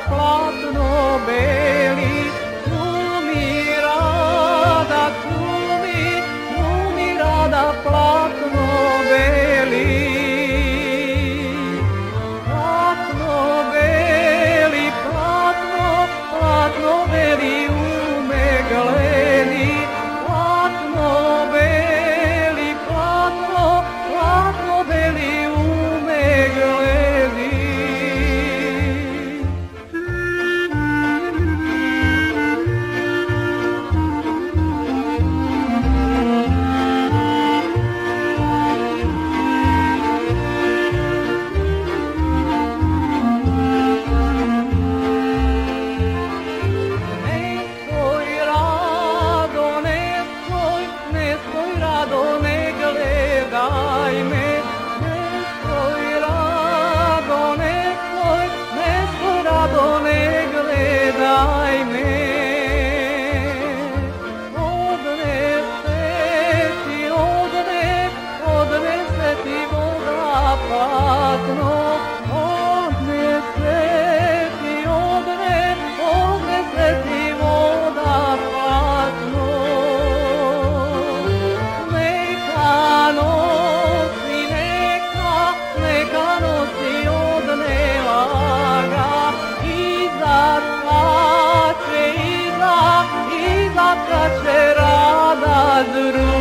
platno beli, glumi rada platno beli. Platno beli, platno beli u megleni, platno beli, platno beli u megleni. Gledaj me, ne stoj rado, ne gledaj me. Odnese ti voda platno, odnese ti voda platno. Neka nosi odnela ga, iza tkače rada druga.